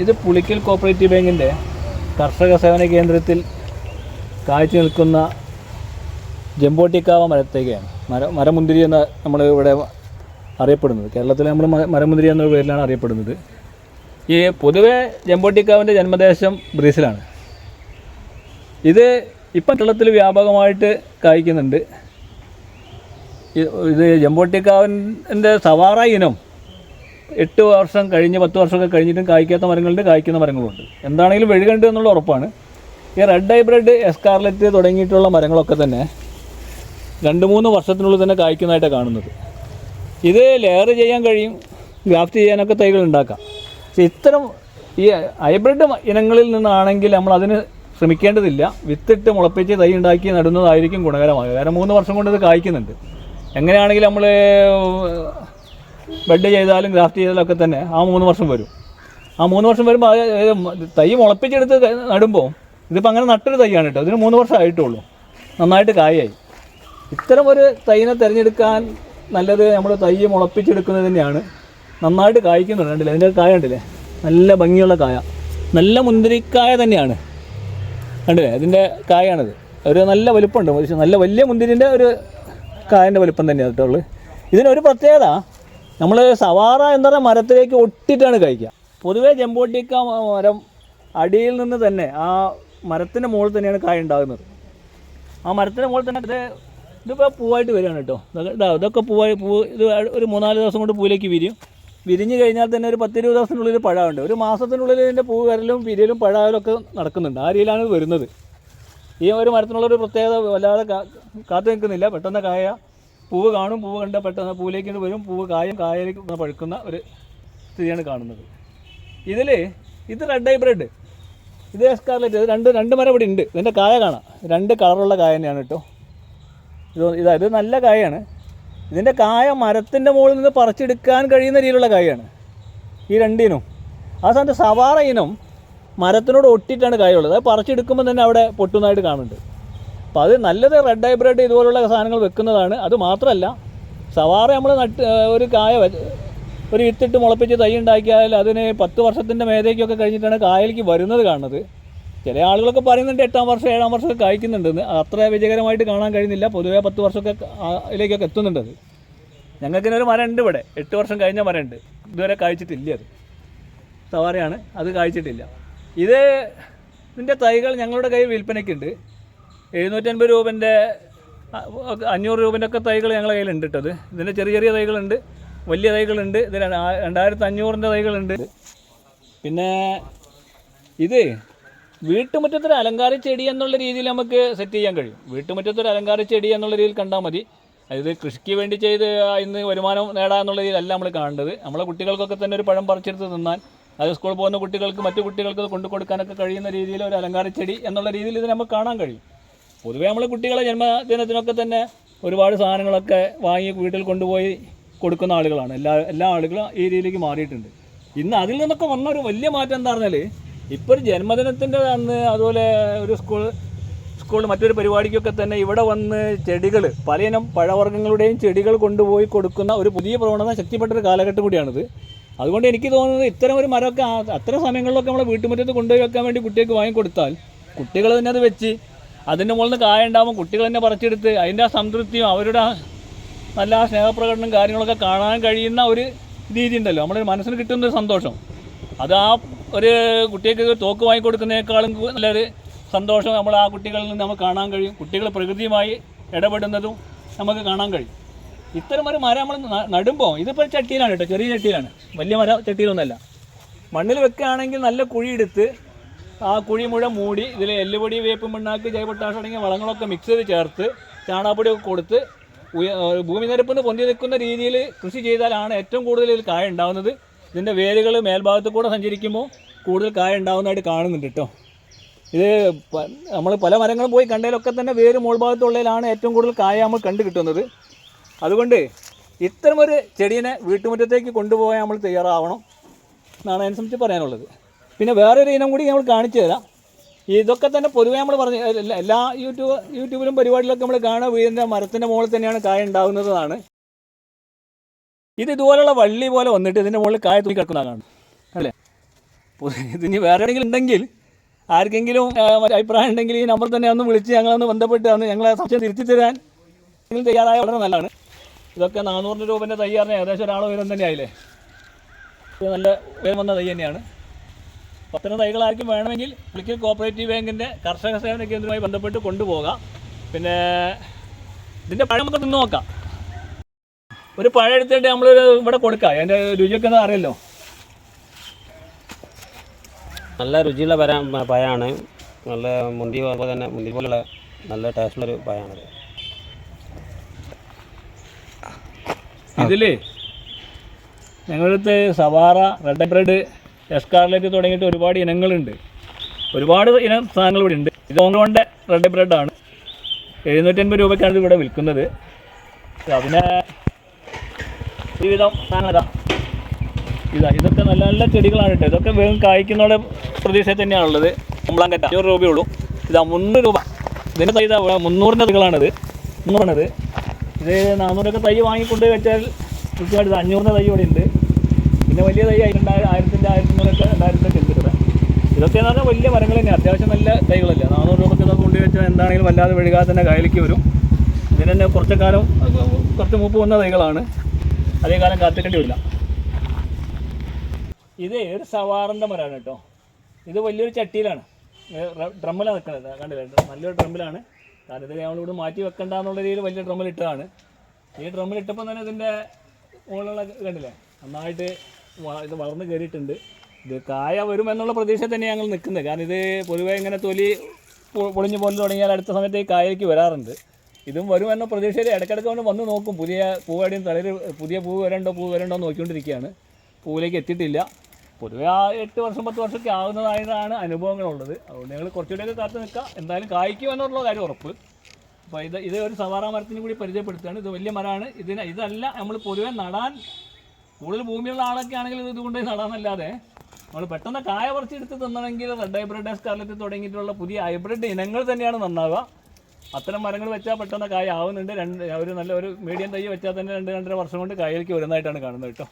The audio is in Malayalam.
ഇത് പുളിക്കൽ കോപ്പറേറ്റീവ് ബാങ്കിൻ്റെ കർഷക സേവന കേന്ദ്രത്തിൽ കാഴ്ച നിൽക്കുന്ന ജംബോട്ടിക്കാവ മരത്തേക്കാണ്. മരമുന്തിരി എന്ന നമ്മൾ ഇവിടെ അറിയപ്പെടുന്നത്. കേരളത്തിൽ നമ്മൾ മരമുന്തിരി എന്ന പേരിലാണ് അറിയപ്പെടുന്നത്. ഈ പൊതുവെ ജംബോട്ടിക്കാവിൻ്റെ ജന്മദേശം ബ്രസീലാണ്. ഇത് ഇപ്പം കേരളത്തിൽ വ്യാപകമായിട്ട് കായ്ക്കുന്നുണ്ട്. ഇത് ജംബോട്ടിക്കാവിൻ്റെ സവാറ ഇനം 8 വർഷം കഴിഞ്ഞ് 10 വർഷമൊക്കെ കഴിഞ്ഞിട്ടും കായ്ക്കാത്ത മരങ്ങളുണ്ട്, കായ്ക്കുന്ന മരങ്ങളുണ്ട്. എന്താണെങ്കിലും വെഴുകണ്ട് എന്നുള്ള ഉറപ്പാണ്. ഈ റെഡ് ഹൈബ്രിഡ്, എസ്കാർലറ്റ് തുടങ്ങിയിട്ടുള്ള മരങ്ങളൊക്കെ തന്നെ 2-3 വർഷത്തിനുള്ളിൽ തന്നെ കായ്ക്കുന്നതായിട്ടാണ് കാണുന്നത്. ഇത് ലെയർ ചെയ്യാൻ കഴിയും, ഗ്രാഫ്റ്റ് ചെയ്യാനൊക്കെ തൈകൾ ഉണ്ടാക്കാം. പക്ഷേ ഇത്തരം ഈ ഹൈബ്രിഡ് ഇനങ്ങളിൽ നിന്നാണെങ്കിൽ നമ്മൾ അതിന് ശ്രമിക്കേണ്ടതില്ല. വിത്തിട്ട് മുളപ്പിച്ച് തൈ ഉണ്ടാക്കി നടുന്നതായിരിക്കും ഗുണകരമാകുക. കാരണം 3 വർഷം കൊണ്ട് ഇത് കായ്ക്കുന്നുണ്ട്. എങ്ങനെയാണെങ്കിലും നമ്മൾ ബെഡ് ചെയ്താലും ഗ്രാഫ്റ്റ് ചെയ്താലും ഒക്കെ തന്നെ ആ 3 വർഷം വരും. ആ 3 വർഷം വരുമ്പോൾ തൈ മുളപ്പിച്ചെടുത്ത് നടുമ്പോൾ ഇതിപ്പോൾ അങ്ങനെ നട്ടൊരു തൈയാണ് കേട്ടോ. ഇതിന് 3 വർഷം ആയിട്ടുള്ളൂ, നന്നായിട്ട് കായായി. ഇത്തരം ഒരു തൈനെ തിരഞ്ഞെടുക്കാൻ നല്ലത് നമ്മൾ തൈ മുളപ്പിച്ചെടുക്കുന്നത് തന്നെയാണ്. നന്നായിട്ട് കായ്ക്കുന്നുണ്ട്, കണ്ടില്ലേ? അതിൻ്റെ കായ കണ്ടില്ലേ? നല്ല ഭംഗിയുള്ള കായ, നല്ല മുന്തിരിക്കായ തന്നെയാണ്, കണ്ടില്ലേ? അതിൻ്റെ കായാണിത്. ഒരു നല്ല വലുപ്പമുണ്ട്, നല്ല വലിയ മുന്തിരിൻ്റെ ഒരു കായൻ്റെ വലുപ്പം തന്നെയാണ് കേട്ടോ ഉള്ളത്. ഇതിനൊരു പ്രത്യേകത, നമ്മൾ സവാറ എന്താ പറയുക മരത്തിലേക്ക് ഒട്ടിയിട്ടാണ് കഴിക്കുക. പൊതുവേ ജംബോട്ടിക്ക മരം അടിയിൽ നിന്ന് തന്നെ ആ മരത്തിൻ്റെ മുകളിൽ തന്നെയാണ് കായ ഉണ്ടാകുന്നത്. ആ മരത്തിൻ്റെ മുകളിൽ തന്നെ ഇതിപ്പോൾ പൂവായിട്ട് വരികയാണ് കേട്ടോ. ഇതൊക്കെ ഇത് ഒരു 3-4 ദിവസം കൊണ്ട് പൂവിലേക്ക് വിരിഞ്ഞ് കഴിഞ്ഞാൽ തന്നെ ഒരു 10-20 ദിവസത്തിനുള്ളിൽ പഴമുണ്ട്. ഒരു മാസത്തിനുള്ളിൽ ഇതിൻ്റെ പൂ വരലും വിരിയലും പഴാവലും ഒക്കെ നടക്കുന്നുണ്ട്. ആ രീതിയിലാണ് ഇത് വരുന്നത്. ഈ ഒരു മരത്തിനുള്ളൊരു പ്രത്യേകത വല്ലാതെ കാത്തു നിൽക്കുന്നില്ല. പെട്ടെന്ന് കായ പൂവ് കാണും, പൂവ് കണ്ട പെട്ടെന്ന് പൂവിലേക്ക് വരും, പൂവ് കായയിലേക്ക് പഴുക്കുന്ന ഒരു സ്ഥിതിയാണ് കാണുന്നത്. ഇത് റെഡ് ഹൈബ്രിഡ്, ഇത് എസ്കാർലറ്റ്. ഇത് രണ്ട് മരം ഇവിടെ ഉണ്ട്. ഇതിൻ്റെ കായ കാണാം, 2 കളറുള്ള കായ തന്നെയാണ് കേട്ടോ. ഇത് നല്ല കായാണ്. ഇതിൻ്റെ കായ മരത്തിൻ്റെ മുകളിൽ നിന്ന് പറിച്ചെടുക്കാൻ കഴിയുന്ന രീതിയിലുള്ള കായാണ് ഈ 2 ഇനം. ആ സമയത്ത് സവാറ ഇനം മരത്തിനോട് ഒട്ടിയിട്ടാണ് കായുള്ളത്. അത് പറിച്ചെടുക്കുമ്പോൾ തന്നെ അവിടെ പൊട്ടുന്നതായിട്ട് കാണുന്നുണ്ട്. അപ്പോൾ അത് നല്ലത് റെഡ് ഹൈബ്രിഡ് ഇതുപോലുള്ള സാധനങ്ങൾ വെക്കുന്നതാണ്. അത് മാത്രമല്ല, സവാറ നമ്മൾ ഒരു കായ ഒരു വിത്തിട്ട് മുളപ്പിച്ച് തൈ ഉണ്ടാക്കിയാൽ അതിന് 10 വർഷത്തിൻ്റെ മേലേക്കൊക്കെ കഴിഞ്ഞിട്ടാണ് കായലേക്ക് വരുന്നത് കാണുന്നത്. ചില ആളുകളൊക്കെ പറയുന്നുണ്ട് 8-ാം വർഷം 7-ാം വർഷമൊക്കെ കായ്ക്കുന്നുണ്ടെന്ന്. അത്ര വിജയകരമായിട്ട് കാണാൻ കഴിയുന്നില്ല. പൊതുവേ 10 വർഷമൊക്കെ അതിലേക്കൊക്കെ എത്തുന്നുണ്ട്. അത് ഞങ്ങൾക്കിനൊരു മരം ഉണ്ട് ഇവിടെ, 8 വർഷം കഴിഞ്ഞ മരം ഉണ്ട്. ഇതുവരെ കായ്ച്ചിട്ടില്ല. അത് സവാറയാണ്, അത് കായ്ച്ചിട്ടില്ല. ഇതിൻ്റെ തൈകൾ ഞങ്ങളുടെ കയ്യിൽ വിൽപ്പനയ്ക്കുണ്ട്. 750 രൂപൻ്റെ 500 രൂപൻ്റെ ഒക്കെ തൈകൾ ഞങ്ങളുടെ കയ്യിലുണ്ട് കേട്ടത്. ഇതിൻ്റെ ചെറിയ തൈകളുണ്ട്, വലിയ തൈകളുണ്ട്. ഇത് 2500ൻ്റെ തൈകളുണ്ട്. പിന്നെ ഇത് വീട്ടുമുറ്റത്തൊരു അലങ്കാര ചെടി എന്നുള്ള രീതിയിൽ നമുക്ക് സെറ്റ് ചെയ്യാൻ കഴിയും. വീട്ടുമുറ്റത്തൊരു അലങ്കാര ചെടി എന്നുള്ള രീതിയിൽ കണ്ടാൽ മതി. ഇത് കൃഷിക്ക് വേണ്ടി ചെയ്ത് ഇന്ന് വരുമാനം നേടാമെന്നുള്ള രീതിയിലല്ല നമ്മൾ കാണേണ്ടത്. നമ്മളെ കുട്ടികൾക്കൊക്കെ തന്നെ ഒരു പഴം പറിച്ചെടുത്ത് തിന്നാൻ, അത് സ്കൂളിൽ പോകുന്ന കുട്ടികൾക്ക് മറ്റു കുട്ടികൾക്ക് കൊണ്ടു കൊടുക്കാനൊക്കെ കഴിയുന്ന രീതിയിൽ ഒരു അലങ്കാര ചെടി എന്നുള്ള രീതിയിൽ ഇത് നമുക്ക് കാണാൻ കഴിയും. പൊതുവേ നമ്മൾ കുട്ടികളെ ജന്മദിനത്തിനൊക്കെ തന്നെ ഒരുപാട് സാധനങ്ങളൊക്കെ വാങ്ങി വീട്ടിൽ കൊണ്ടുപോയി കൊടുക്കുന്ന ആളുകളാണ്. എല്ലാ ആളുകളും ഈ രീതിയിലേക്ക് മാറിയിട്ടുണ്ട്. ഇന്ന് അതിൽ നിന്നൊക്കെ വന്ന ഒരു വലിയ മാറ്റം എന്താ പറഞ്ഞാൽ, ഇപ്പോൾ ഒരു ജന്മദിനത്തിൻ്റെ അന്ന് അതുപോലെ ഒരു സ്കൂൾ മറ്റൊരു പരിപാടിക്കൊക്കെ തന്നെ ഇവിടെ വന്ന് ചെടികൾ, പലയിനം പഴവർഗ്ഗങ്ങളുടെയും ചെടികൾ കൊണ്ടുപോയി കൊടുക്കുന്ന ഒരു പുതിയ പ്രവണത ശക്തിപ്പെട്ടൊരു കാലഘട്ടം കൂടിയാണിത്. അതുകൊണ്ട് എനിക്ക് തോന്നുന്നത് ഇത്തരം ഒരു മരമൊക്കെ അത്തരം സമയങ്ങളിലൊക്കെ നമ്മളെ വീട്ടുമുറ്റത്ത് കൊണ്ടുപോയി വെക്കാൻ വേണ്ടി കുട്ടികൾക്ക് വാങ്ങിക്കൊടുത്താൽ കുട്ടികൾ തന്നെ അത് വെച്ച് അതിൻ്റെ മുകളിൽ നിന്ന് കായ ഉണ്ടാകുമ്പോൾ കുട്ടികൾ തന്നെ പറിച്ചെടുത്ത് അതിൻ്റെ ആ സംതൃപ്തിയും അവരുടെ നല്ല ആ സ്നേഹപ്രകടനം കാര്യങ്ങളൊക്കെ കാണാൻ കഴിയുന്ന ഒരു രീതി ഉണ്ടല്ലോ, നമ്മുടെ മനസ്സിന് കിട്ടുന്നൊരു സന്തോഷം. അത് ആ ഒരു കുട്ടികൾക്ക് തോക്ക് വാങ്ങിക്കൊടുക്കുന്നതിനേക്കാളും നല്ലൊരു സന്തോഷം നമ്മൾ ആ കുട്ടികളിൽ നിന്ന് നമുക്ക് കാണാൻ കഴിയും. കുട്ടികൾ പ്രകൃതിയുമായി ഇടപെടുന്നതും നമുക്ക് കാണാൻ കഴിയും. ഇത്തരം ഒരു മരം നമ്മൾ നടുമ്പോൾ, ഇതിപ്പോൾ ചട്ടിയിലാണ് കേട്ടോ, ചെറിയ ചട്ടിയിലാണ്, വലിയ മരം ചട്ടിയിലൊന്നുമല്ല. മണ്ണിൽ വെക്കുകയാണെങ്കിൽ നല്ല കുഴിയെടുത്ത് ആ കുഴി മുഴുവൻ മൂടി ഇതിൽ എല്ലുപൊടി, വേപ്പും പിണ്ണാക്ക്, ജൈവട്ടാഷ് അടങ്ങിയ വളങ്ങളൊക്കെ മിക്സ് ചെയ്ത് ചേർത്ത് ചാണകപ്പൊടിയൊക്കെ കൊടുത്ത് ഭൂമി നിരപ്പിൽ പൊന്തി നിൽക്കുന്ന രീതിയിൽ കൃഷി ചെയ്താലാണ് ഏറ്റവും കൂടുതൽ ഇതിൽ കായ ഉണ്ടാകുന്നത്. ഇതിൻ്റെ വേരുകൾ മേൽഭാഗത്ത് കൂടെ സഞ്ചരിക്കുമ്പോൾ കൂടുതൽ കായ ഉണ്ടാകുന്നതായിട്ട് കാണുന്നുണ്ട് കേട്ടോ. ഇത് നമ്മൾ പല മരങ്ങളും പോയി കണ്ടതിലൊക്കെ തന്നെ വേര് മുകൾ ഭാഗത്തുള്ളതിലാണ് ഏറ്റവും കൂടുതൽ കായ നമ്മൾ കണ്ടു കിട്ടുന്നത്. അതുകൊണ്ട് ഇത്തരമൊരു ചെടീനെ വീട്ടുമുറ്റത്തേക്ക് കൊണ്ടുപോകാൻ നമ്മൾ തയ്യാറാവണം എന്നാണ് അതിനെ സംബന്ധിച്ച് പറയാനുള്ളത്. പിന്നെ വേറൊരു ഇനം കൂടി നമ്മൾ കാണിച്ചു തരാം. ഇതൊക്കെ തന്നെ പൊതുവേ നമ്മൾ പറഞ്ഞ എല്ലാ യൂട്യൂബിലും പരിപാടിയിലൊക്കെ നമ്മൾ കാണുക വീടിൻ്റെ മരത്തിൻ്റെ മുകളിൽ തന്നെയാണ് കായ ഉണ്ടാകുന്നതാണ്. ഇത് ഇതുപോലുള്ള വള്ളി പോലെ വന്നിട്ട് ഇതിൻ്റെ മുകളിൽ കായ തൂക്കി കിടക്കുന്നതാണ് അല്ലേ. ഇതിന് വേറെ എവിടെയെങ്കിലും ഉണ്ടെങ്കിൽ ആർക്കെങ്കിലും അഭിപ്രായം ഉണ്ടെങ്കിൽ ഈ നമ്പർ തന്നെ ഒന്ന് വിളിച്ച് ഞങ്ങളൊന്ന് ബന്ധപ്പെട്ട് അന്ന് ഞങ്ങളെ സംശയം തിരുത്തി തരാൻ നിങ്ങൾ തയ്യാറായ വളരെ നല്ലതാണ്. ഇതൊക്കെ 400 രൂപേൻ്റെ തയ്യാറിന് ഏകദേശം ഒരാൾ ഉയരം തന്നെ ആയില്ലേ. ഇത് നല്ല ഉയരം വന്ന തൈ തന്നെയാണ്. അത്തരം തൈകൾ ആർക്കും വേണമെങ്കിൽ പുളിക്കൽ കോപ്പറേറ്റീവ് ബാങ്കിൻ്റെ കർഷക സേവന കേന്ദ്രവുമായി ബന്ധപ്പെട്ട് കൊണ്ടുപോകാം. പിന്നെ ഇതിൻ്റെ പഴം നമുക്ക് തിന്ന് നോക്കാം. ഒരു പഴം എടുത്തിട്ട് നമ്മൾ ഇവിടെ കൊടുക്കാം. അതിൻ്റെ രുചിയൊക്കെ ഒന്ന് അറിയല്ലോ. നല്ല രുചിയുള്ള പഴമാണ്. നല്ല മുന്തി പോലെ തന്നെ മുന്തി പോലുള്ള നല്ല ടേസ്റ്റുള്ളൊരു പഴമാണത്. ഇതിൽ ഞങ്ങളടുത്ത് സവാറ, റെഡ് ബ്രെഡ്, എസ്കാർലെറ്റ് തുടങ്ങിയിട്ട് ഒരുപാട് ഇനങ്ങളുണ്ട്. ഒരുപാട് ഇനം സാധനങ്ങൾ ഇവിടെ ഉണ്ട്. ഇത് കൊണ്ട് റെഡ് ബ്രെഡാണ് 750 രൂപയ്ക്കാണ് ഇത് ഇവിടെ വിൽക്കുന്നത്. അതിനെ ഒരുവിധം സാധനം ഇതൊക്കെ നല്ല നല്ല ചെടികളാണ് കേട്ടോ. ഇതൊക്കെ വേഗം കായ്ക്കുന്നതോടെ പ്രതീക്ഷയിൽ തന്നെയാണുള്ളത്. കുമ്പളാങ്കറ്റ 100 രൂപയുള്ളൂ. ഇതാ 300 രൂപ. ഇതിൻ്റെ തൈ 300-ൻ്റെ തൈകളാണിത്. 300-ആണിത്. ഇത് 400-ഒക്കെ തൈ വാങ്ങിക്കൊണ്ട് വെച്ചാൽ കൃത്യമായിട്ട് 500-ൻ്റെ തൈ ഇവിടെ ഉണ്ട്. പിന്നെ വലിയ തൈ 1000-ൻ്റെ 1500-ഒക്കെ 2000-ഒക്കെ ഉണ്ട് ഇവിടെ. ഇതൊക്കെ എന്ന് പറഞ്ഞാൽ വലിയ മരങ്ങൾ തന്നെയാണ്. അത്യാവശ്യം നല്ല തൈകളല്ല. 400 രൂപയ്ക്ക് ഇതൊക്കെ കൊണ്ടു വെച്ചാൽ എന്താണെങ്കിലും വല്ലാതെ വെഴുകാതെ തന്നെ കായലിലേക്ക് വരും. ഇതിന് തന്നെ കുറച്ച് മൂപ്പ് വന്ന തൈകളാണ്. അധികം കാലം കാത്തിക്കേണ്ടി വരില്ല. ഇത് ഒരു സവാറിൻ്റെ മരമാണ് കേട്ടോ. ഇത് വലിയൊരു ചട്ടിയിലാണ്, ഡ്രമ്മിലാണ് നിൽക്കുന്നത്. കണ്ടില്ലേ, നല്ലൊരു ഡ്രമ്മിലാണ്. കാരണം ഇത് നമ്മളിവിടെ മാറ്റി വെക്കണ്ട എന്നുള്ള രീതിയിൽ വലിയ ഡ്രമ്മിലിട്ടതാണ്. ഈ ഡ്രമ്മിലിട്ടപ്പോൾ തന്നെ ഇതിൻ്റെ മുകളിലുള്ള കണ്ടില്ലേ നന്നായിട്ട് ഇത് വളർന്ന് കയറിയിട്ടുണ്ട്. ഇത് കായ വരുമെന്നുള്ള പ്രതീക്ഷ തന്നെ ഞങ്ങൾ നിൽക്കുന്നത്. കാരണം ഇത് പൊതുവേ ഇങ്ങനെ തൊലി പൊളിഞ്ഞു പോലെ തുടങ്ങിയാൽ അടുത്ത സമയത്ത് ഈ കായലേക്ക് വരാറുണ്ട്. ഇതും വരുമെന്ന പ്രതീക്ഷയിൽ ഇടയ്ക്കിടയ്ക്ക് കൊണ്ട് വന്ന് നോക്കും. പുതിയ പൂവടിയും തളിര് പുതിയ പൂവ് വരണ്ടോ നോക്കിക്കൊണ്ടിരിക്കുകയാണ്. പൂവിലേക്ക് എത്തിയിട്ടില്ല. പൊതുവെ 8 വർഷം 10 വർഷമൊക്കെ ആകുന്നതായതാണ് അനുഭവങ്ങളുള്ളത്. അതുകൊണ്ട് ഞങ്ങൾ കുറച്ചുകൂടെയൊക്കെ കാത്ത് നിൽക്കുക. എന്തായാലും കായ്ക്കും എന്നുള്ള കാര്യം ഉറപ്പ്. അപ്പോൾ ഇത് ഒരു സവാറ മരത്തിനും കൂടി പരിചയപ്പെടുത്തുകയാണ്. ഇത് വലിയ മരമാണ്. ഇതല്ല നമ്മൾ പൊതുവെ നടാൻ കൂടുതൽ ഭൂമിയുള്ള ആളൊക്കെ ആണെങ്കിൽ ഇതുകൊണ്ട് നടാനല്ലാതെ നമ്മൾ പെട്ടെന്ന് കായ പറിച്ചെടുത്ത് തിന്നണമെങ്കിൽ റെഡ് ഹൈബ്രിഡ്, എസ്കാർലെറ്റ് തുടങ്ങിയിട്ടുള്ള പുതിയ ഹൈബ്രിഡ് ഇനങ്ങൾ തന്നെയാണ് നന്നാവുക. അത്തരം മരങ്ങൾ വെച്ചാൽ പെട്ടെന്ന് കായ ആവുന്നുണ്ട്. ഒരു മീഡിയം തൈ വെച്ചാൽ തന്നെ 2-2.5 വർഷം കൊണ്ട് കായലേക്ക് വരുന്നതായിട്ടാണ് കാണുന്നത് കേട്ടോ.